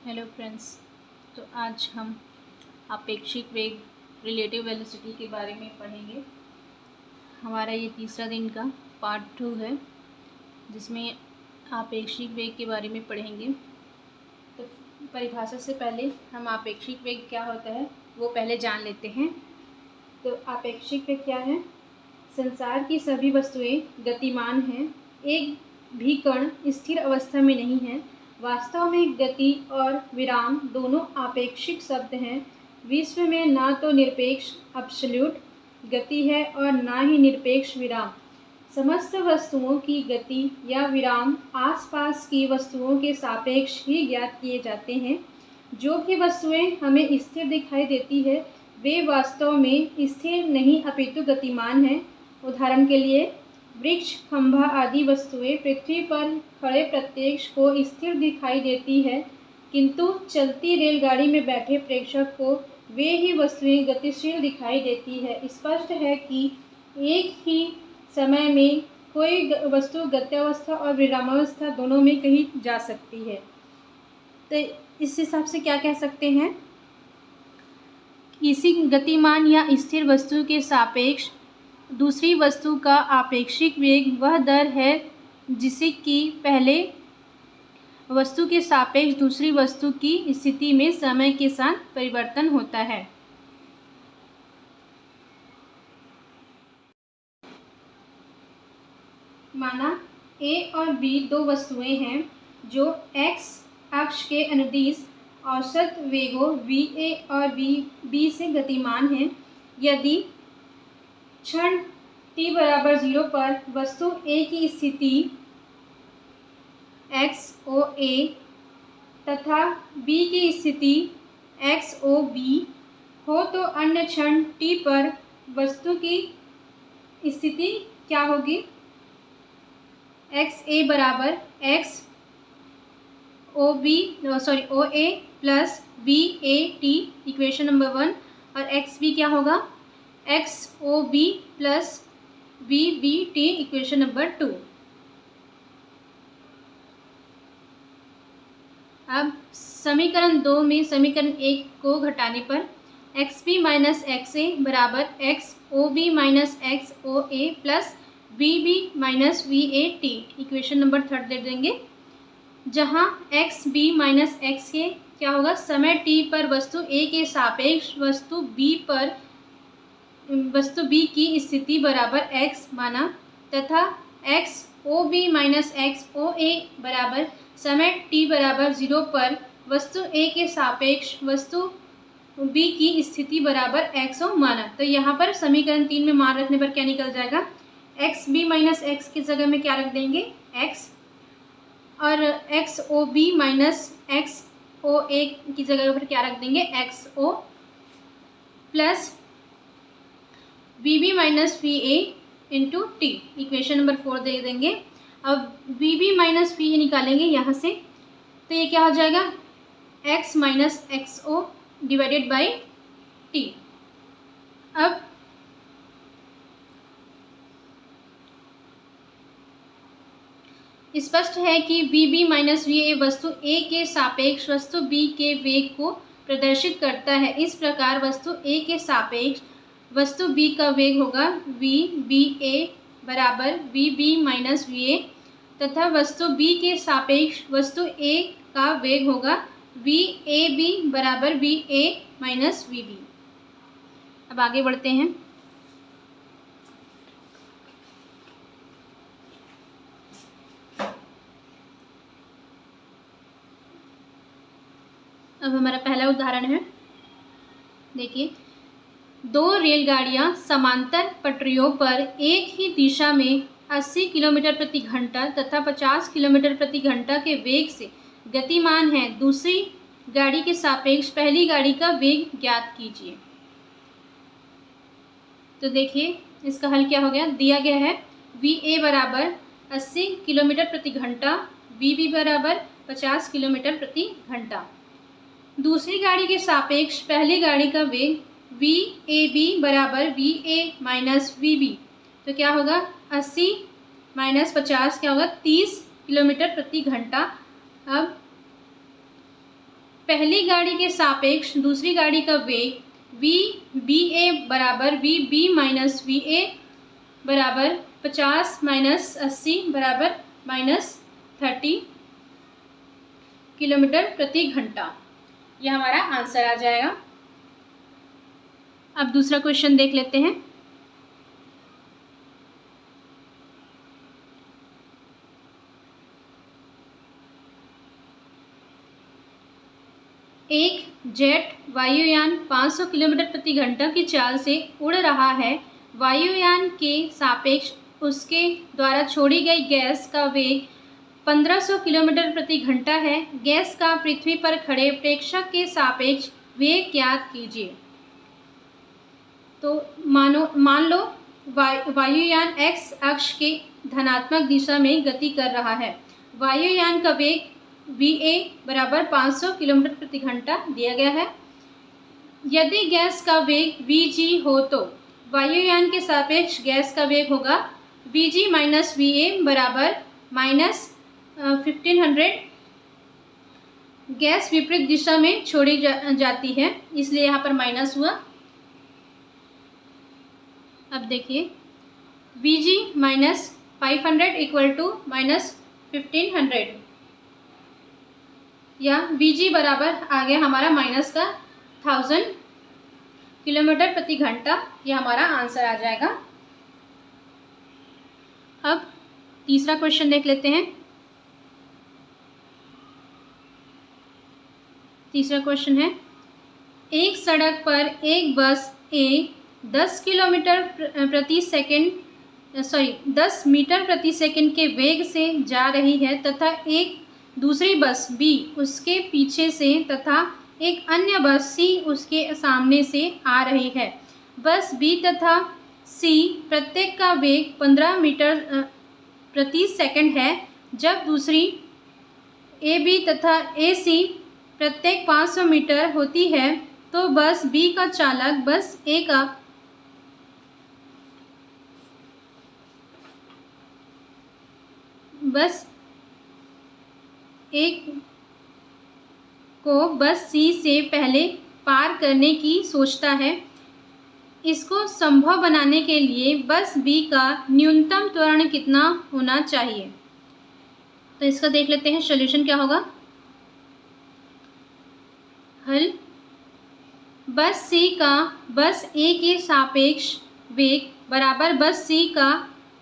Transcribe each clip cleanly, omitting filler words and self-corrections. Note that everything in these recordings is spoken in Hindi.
Hello friends. तो आज हम आपेक्षिक वेग रिलेटिव वेलोसिटी के बारे में पढ़ेंगे। हमारा ये तीसरा दिन का पार्ट 2 है जिसमें आपेक्षिक वेग के बारे में पढ़ेंगे। तो परिभाषा से पहले हम आपेक्षिक वेग क्या होता है वो पहले जान लेते हैं। तो आपेक्षिक वेग क्या है? संसार की सभी वस्तुएं गतिमान हैं, एक भी कण स्थिर अवस्था में नहीं है। वास्तव में गति और विराम दोनों आपेक्षिक शब्द हैं। विश्व में ना तो निरपेक्ष एब्सोल्यूट गति है और ना ही निरपेक्ष विराम। समस्त वस्तुओं की गति या विराम आसपास की वस्तुओं के सापेक्ष ही ज्ञात किए जाते हैं। जो भी वस्तुएं हमें स्थिर दिखाई देती है वे वास्तव में स्थिर नहीं अपितु गतिमान हैं। उदाहरण के लिए वृक्ष, खंभा आदि वस्तुएं पृथ्वी पर खड़े प्रत्यक्ष को स्थिर दिखाई देती है, किंतु चलती रेलगाड़ी में बैठे प्रेक्षक को वे ही वस्तुएं गतिशील दिखाई देती है। स्पष्ट है कि एक ही समय में कोई वस्तु गत्यावस्था और विरामावस्था दोनों में कही जा सकती है। तो इस हिसाब से क्या कह सकते हैं? किसी गतिमान या स्थिर वस्तु के सापेक्ष दूसरी वस्तु का आपेक्षिक वेग वह दर है जिसे कि पहले वस्तु के सापेक्ष दूसरी वस्तु की स्थिति में समय के साथ परिवर्तन होता है। माना A और B दो वस्तुएं हैं जो x अक्ष के अनुदिश औसत वेगों VA और VB से गतिमान हैं। यदि क्षण t=0 पर वस्तु A की स्थिति XOA तथा B की स्थिति XOB हो तो अन्य क्षण t पर वस्तु की स्थिति क्या होगी? XA बराबर OA plus VAT equation number 1 और XB क्या होगा? XOB plus VBT equation number 2। अब समीकरण 2 में समीकरण 1 को घटाने पर XB माइनस XA बराबर XOB minus XOA plus VB minus VAT equation number 3 दे देंगे, जहाँ XB माइनस XA क्या होगा? समय t पर वस्तु A के सापेक्ष वस्तु B की स्थिति बराबर x माना तथा XOB माइनस XOA बराबर समय t बराबर 0 पर वस्तु A के सापेक्ष वस्तु B की स्थिति बराबर XO माना। तो यहाँ पर समीकरण 3 में मान रखने पर क्या निकल जाएगा? XB माइनस x की जगह में क्या रख देंगे? x, और XOB माइनस XOA की जगह पर क्या रख देंगे? XO plus VB minus VA into T equation number 4 दे देंगे। अब VB माइनस VA निकालेंगे यहाँ से, तो ये क्या हो जाएगा? X minus XO divided by T। अब स्पष्ट है कि VB माइनस VA वस्तु A के सापेक्ष वस्तु B के वेग को प्रदर्शित करता है। इस प्रकार वस्तु A के सापेक्ष वस्तु B का वेग होगा VBA बराबर VB माइनस VA तथा वस्तु B के सापेक्ष वस्तु A का वेग होगा VAB बराबर VA माइनस VB। अब आगे बढ़ते हैं। अब हमारा पहला उदाहरण है, देखिए, दो रेलगाड़ियां समांतर पटरियों पर एक ही दिशा में 80 किलोमीटर प्रति घंटा तथा 50 किलोमीटर प्रति घंटा के वेग से गतिमान हैं। दूसरी गाड़ी के सापेक्ष पहली गाड़ी का वेग ज्ञात कीजिए। तो देखिए इसका हल क्या हो गया? दिया गया है VA बराबर 80 किलोमीटर प्रति घंटा, VB बराबर 50 किलोमीटर प्रति घंटा। दूसरी गाड़ी के सापेक्ष पहली गाड़ी का वेग VAB बराबर VA माइनस VB, तो क्या होगा? 80 माइनस 50 क्या होगा? 30 किलोमीटर प्रति घंटा। अब पहली गाड़ी के सापेक्ष दूसरी गाड़ी का वेग VBA बराबर VB माइनस VA बराबर 50 माइनस 80 बराबर -30 किलोमीटर प्रति घंटा। यह हमारा आंसर आ जाएगा। अब दूसरा क्वेश्चन देख लेते हैं। एक जेट वायुयान 500 किलोमीटर प्रति घंटा की चाल से उड़ रहा है। वायुयान के सापेक्ष उसके द्वारा छोड़ी गई गैस का वेग 1500 किलोमीटर प्रति घंटा है। गैस का पृथ्वी पर खड़े प्रेक्षक के सापेक्ष वेग ज्ञात कीजिए। तो मान लो वायुयान x अक्ष के धनात्मक दिशा में गति कर रहा है। वायुयान का वेग VA बराबर 500 किलोमीटर प्रति घंटा दिया गया है। यदि गैस का वेग VG हो तो वायुयान के सापेक्ष गैस का वेग होगा VG माइनस VA बराबर -1500। गैस विपरीत दिशा में छोड़ी जाती है, इसलिए यहाँ पर माइनस हुआ। अब देखिए VG माइनस 500 इक्वल टू -1500, या VG बराबर आ गया हमारा माइनस का 1000 किलोमीटर प्रति घंटा। यह हमारा आंसर आ जाएगा। अब तीसरा क्वेश्चन देख लेते हैं। तीसरा क्वेश्चन है, एक सड़क पर एक बस A 10 मीटर प्रति सेकंड के वेग से जा रही है तथा एक दूसरी बस B उसके पीछे से तथा एक अन्य बस C उसके सामने से आ रही है। बस B तथा C प्रत्येक का वेग 15 मीटर प्रति सेकंड है। जब दूसरी AB तथा AC प्रत्येक 500 मीटर होती है तो बस B का चालक बस A को बस C से पहले पार करने की सोचता है। इसको संभव बनाने के लिए बस B का न्यूनतम त्वरण कितना होना चाहिए। तो इसका देख लेते हैं सॉल्यूशन क्या होगा। हल, बस C का बस A के सापेक्ष वेग बराबर बस C का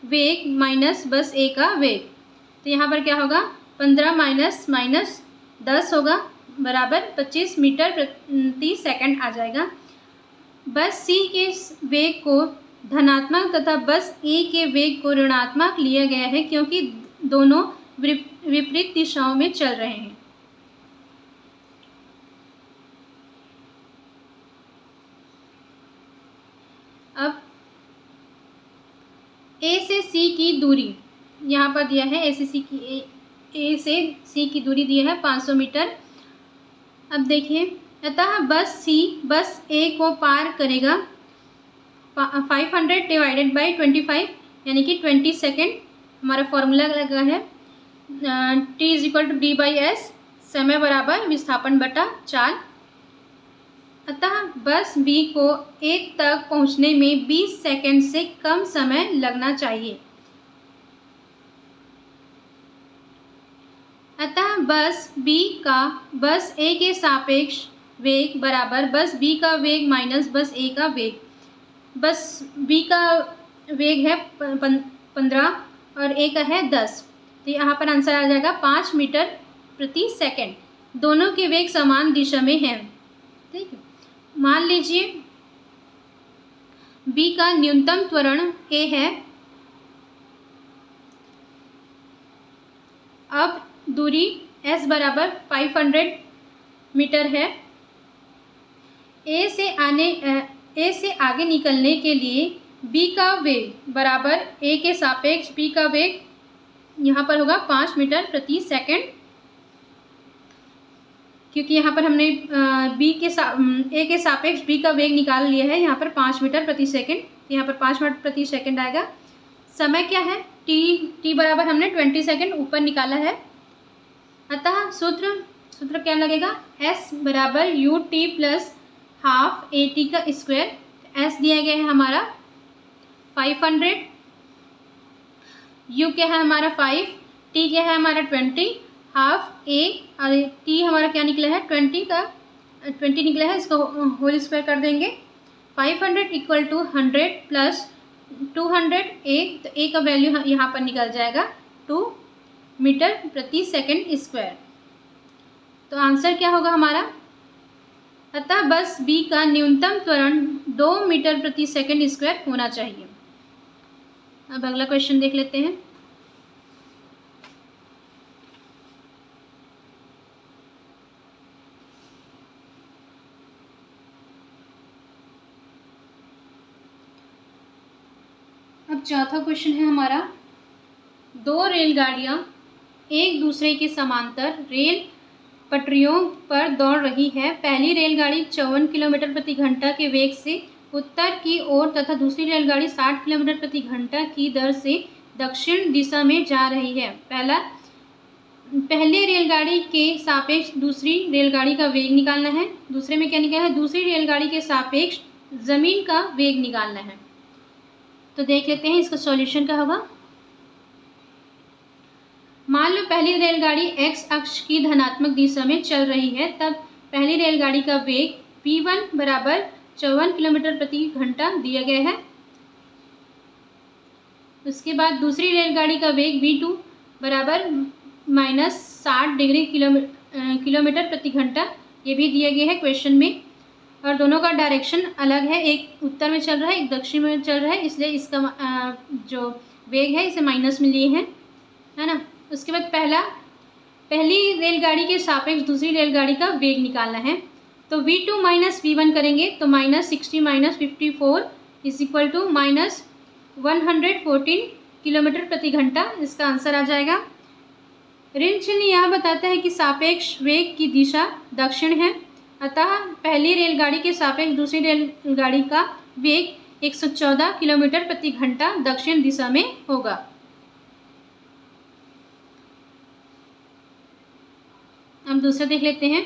वेग माइनस बस A का वेग। तो यहाँ पर क्या होगा, 15 माइनस 10 होगा बराबर 25 मीटर प्रति सेकंड आ जाएगा। बस C के वेग को धनात्मक तथा बस A के वेग को ऋणात्मक लिया गया है क्योंकि दोनों विपरीत दिशाओं में चल रहे हैं। अब A से C की दूरी यहाँ पर दिया है। A से C की दूरी दी है 500 मीटर। अब देखिए, अतः बस C बस A को पार करेगा 500 डिवाइडेड बाई 25 यानी कि 20 सेकेंड। हमारा फॉर्मूला लगा है T = D/S, समय बराबर विस्थापन बटा चाल। अतः बस B को A तक पहुंचने में 20 सेकेंड से कम समय लगना चाहिए। अतः बस B का बस A के सापेक्ष वेग बराबर बस B का वेग माइनस बस A का वेग। बस B का वेग है 15 और A का है 10, तो यहाँ पर आंसर आ जाएगा 5 मीटर प्रति सेकंड। दोनों के वेग समान दिशा में हैं। ठीक है, मान लीजिए B का न्यूनतम त्वरण A है। अब दूरी S बराबर 500 मीटर है। A से आगे निकलने के लिए B का वेग बराबर A के सापेक्ष B का वेग यहाँ पर होगा 5 मीटर प्रति सेकंड, क्योंकि यहाँ पर हमने A के सापेक्ष B का वेग निकाल लिया है। यहाँ पर 5 मीटर प्रति सेकंड, यहाँ पर 5 मीटर प्रति सेकंड आएगा। समय क्या है, T बराबर हमने 20 सेकंड ऊपर निकाला है। अतः सूत्र सूत्र क्या लगेगा, s बराबर U T plus half A T का स्क्वायर। s दिया गया है हमारा 500, u क्या है हमारा 5, t क्या है हमारा 20, हाफ ए और t हमारा क्या निकला है 20 निकला है, इसको होल स्क्वायर कर देंगे। 500 इक्वल टू 100 प्लस 200 ए, तो ए का वैल्यू यहाँ पर निकल जाएगा 2 मीटर प्रति सेकंड स्क्वायर। तो आंसर क्या होगा हमारा, अतः बस बी का न्यूनतम त्वरण 2 मीटर प्रति सेकंड स्क्वायर होना चाहिए। अब अगला क्वेश्चन देख लेते हैं। अब चौथा क्वेश्चन है हमारा, दो रेलगाड़ियां एक दूसरे के समांतर रेल पटरियों पर दौड़ रही है। पहली रेलगाड़ी 54 किलोमीटर प्रति घंटा के वेग से उत्तर की ओर तथा दूसरी रेलगाड़ी 60 किलोमीटर प्रति घंटा की दर से दक्षिण दिशा में जा रही है। पहले रेलगाड़ी के सापेक्ष दूसरी रेलगाड़ी का वेग निकालना है। दूसरे में क्या निकालना है, दूसरी रेलगाड़ी के सापेक्ष जमीन का वेग निकालना है। तो देख लेते हैं इसका सॉल्यूशन क्या होगा। मान लो पहली रेलगाड़ी x अक्ष की धनात्मक दिशा में चल रही है, तब पहली रेलगाड़ी का वेग v1 बराबर 54 किलोमीटर प्रति घंटा दिया गया है। उसके बाद दूसरी रेलगाड़ी का वेग v2 बराबर -60 किलोमीटर प्रति घंटा, ये भी दिया गया है क्वेश्चन में। और दोनों का डायरेक्शन अलग है, एक उत्तर में चल रहा है, एक दक्षिण में चल रहा है, इसलिए इसका जो वेग है इसे माइनस में लिए हैं, है ना। उसके बाद पहली रेलगाड़ी के सापेक्ष दूसरी रेलगाड़ी का वेग निकालना है। तो v2 माइनस v1 करेंगे तो -60 minus 54 is equal to -114 kilometre प्रति घंटा, इसका आंसर आ जाएगा। ऋण चिन्ह यह बताता है कि सापेक्ष वेग की दिशा दक्षिण है, अतः पहली रेलगाड़ी के सापेक्ष दूसरी रेलगाड़ी का वेग 114 किलोमीटर प्रति घंटा दक्षिण दिशा में होगा। हम दूसरा देख लेते हैं।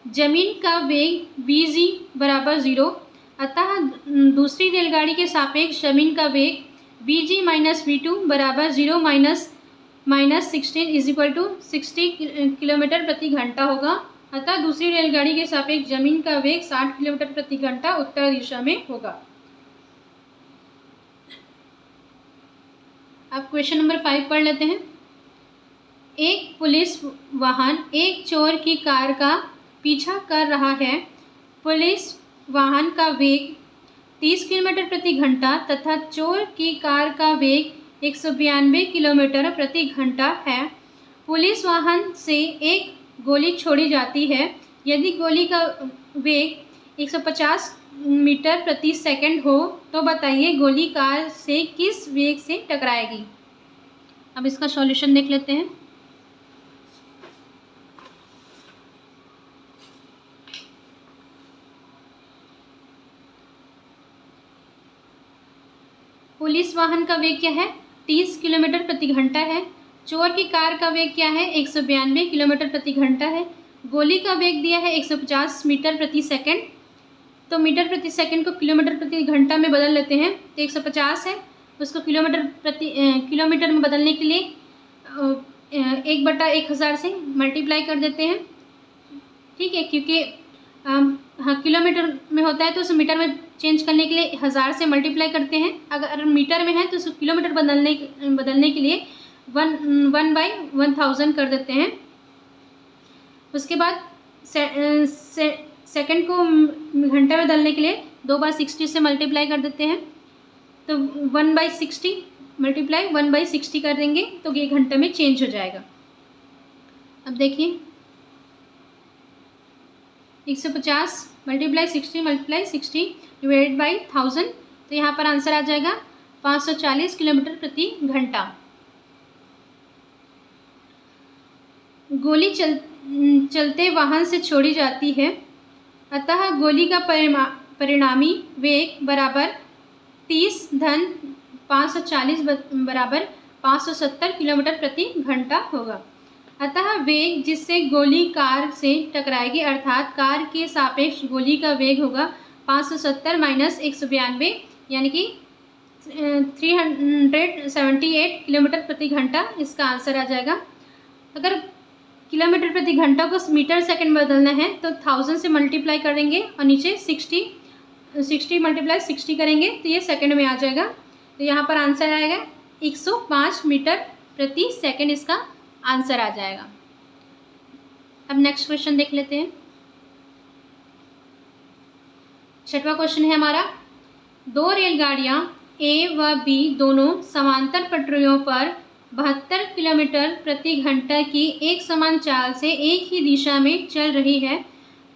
जमीन का वेग vg बराबर 0, अतः दूसरी रेलगाड़ी के सापेक्ष जमीन का वेग vg माइनस v2 बराबर 0 minus 16 is equal to 60 kilometre प्रति घंटा होगा। अतः दूसरी रेलगाड़ी के सापेक्ष जमीन का वेग 60 किलोमीटर प्रति घंटा उत्तर दिशा में होगा। अब क्वेश्चन नंबर 5 पढ़ लेते हैं। एक पुलिस वाहन एक चोर की कार का पीछा कर रहा है। पुलिस वाहन का वेग 30 किलोमीटर प्रति घंटा तथा चोर की कार का वेग 192 किलोमीटर प्रति घंटा है। पुलिस वाहन से एक गोली छोड़ी जाती है। यदि गोली का वेग 150 मीटर प्रति सेकंड हो तो बताइए गोली कार से किस वेग से टकराएगी। अब इसका सॉल्यूशन देख लेते हैं। पुलिस वाहन का वेग क्या है, 30 किलोमीटर प्रति घंटा है। चोर की कार का वेग क्या है, 192 किलोमीटर प्रति घंटा है। गोली का वेग दिया है 150 मीटर प्रति सेकंड। तो मीटर प्रति सेकंड को किलोमीटर प्रति घंटा में बदल लेते हैं। तो 150 है, उसको किलोमीटर में बदलने के लिए 1/1000 से मल्टीप्लाई कर देते हैं। ठीक है, क्योंकि हाँ किलोमीटर में होता है तो उसे मीटर में चेंज करने के लिए 1000 से मल्टीप्लाई करते हैं। अगर मीटर में है तो उसको किलोमीटर बदलने के लिए 1/1000 कर देते हैं। उसके बाद सेकंड को घंटा में बदलने के लिए 2/60 से मल्टीप्लाई कर देते हैं। तो 1/60 मल्टीप्लाई 1/60 कर देंगे तो ये घंटे में चेंज हो जाएगा। अब देखिए 150 मल्टीप्लाई 60 डिवाइडेड बाई 1000, तो यहाँ पर आंसर आ जाएगा 540 किलोमीटर प्रति घंटा। गोली चलते वाहन से छोड़ी जाती है, अतः गोली का परिणामी वेग बराबर 30 धन 540 बराबर 570 किलोमीटर प्रति घंटा होगा। अतः वेग जिससे गोली कार से टकराएगी अर्थात कार के सापेक्ष गोली का वेग होगा 570 माइनस 192 यानी कि 378 किलोमीटर प्रति घंटा इसका आंसर आ जाएगा। अगर किलोमीटर प्रति घंटा को मीटर सेकंड बदलना है तो 1000 से मल्टीप्लाई करेंगे और नीचे 60 मल्टीप्लाई 60 करेंगे तो ये सेकंड में आ जाएगा। तो यहाँ पर आंसर आएगा 105 मीटर प्रति सेकंड इसका आंसर आ जाएगा। अब नेक्स्ट क्वेश्चन देख लेते हैं। 6वां क्वेश्चन है हमारा, दो रेलगाड़ियाँ ए व बी दोनों समांतर पटरियों पर 72 किलोमीटर प्रति घंटा की एक समान चाल से एक ही दिशा में चल रही है।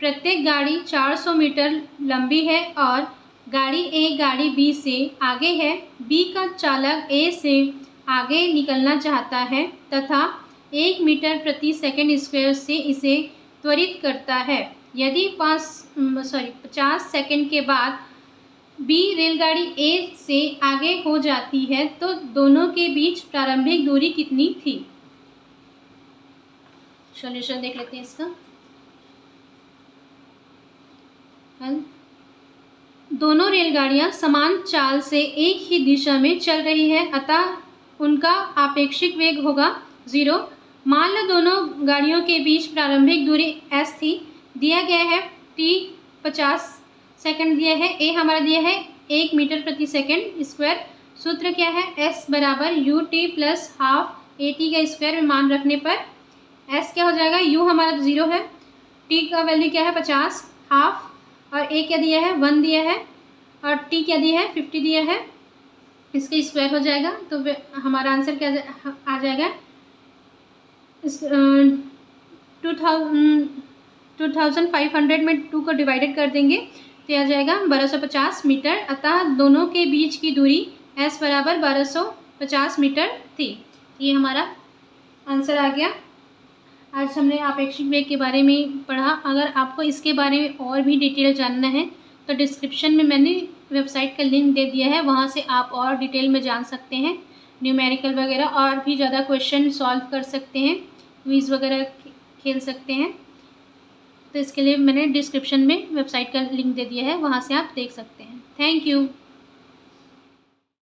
प्रत्येक गाड़ी 400 मीटर लंबी है और गाड़ी ए गाड़ी बी से आगे है। बी का चालक ए से आगे निकलना चाहता है तथा 1 मीटर प्रति सेकंड स्क्वायर से इसे त्वरित करता है। यदि 50 सेकंड के बाद बी रेलगाड़ी ए से आगे हो जाती है तो दोनों के बीच प्रारंभिक दूरी कितनी थी? सॉल्यूशन देख लेते हैं इसका। दोनों रेलगाड़ियां समान चाल से एक ही दिशा में चल रही है अतः उनका आपेक्षिक वेग होगा 0। मान लो दोनों गाड़ियों के बीच प्रारंभिक दूरी s थी। दिया गया है t 50 सेकंड दिया है, a हमारा दिया है 1 मीटर प्रति सेकंड स्क्वायर। सूत्र क्या है? s बराबर U T plus half A T का स्क्वायर में मान रखने पर s क्या हो जाएगा? u हमारा 0 है, t का वैल्यू क्या है 50, हाफ, और a क्या दिया है 1 दिया है और t क्या दिया है 50 दिया है, इसका स्क्वायर हो जाएगा। तो हमारा आंसर क्या आ जाएगा? 2500 में 2 को डिवाइडेड कर देंगे तो आ जाएगा 1250 मीटर। अतः दोनों के बीच की दूरी s बराबर 1250 मीटर थी। ये हमारा आंसर आ गया। आज हमने आपेक्षिक वेग के बारे में पढ़ा। अगर आपको इसके बारे में और भी डिटेल जानना है तो डिस्क्रिप्शन में मैंने वेबसाइट का लिंक दे दिया है, वहाँ से आप और डिटेल में जान सकते हैं। न्यूमेरिकल वगैरह और भी ज़्यादा क्वेश्चन सॉल्व कर सकते हैं, क्विज़ वगैरह खेल सकते हैं। तो इसके लिए मैंने डिस्क्रिप्शन में वेबसाइट का लिंक दे दिया है, वहाँ से आप देख सकते हैं। Thank you.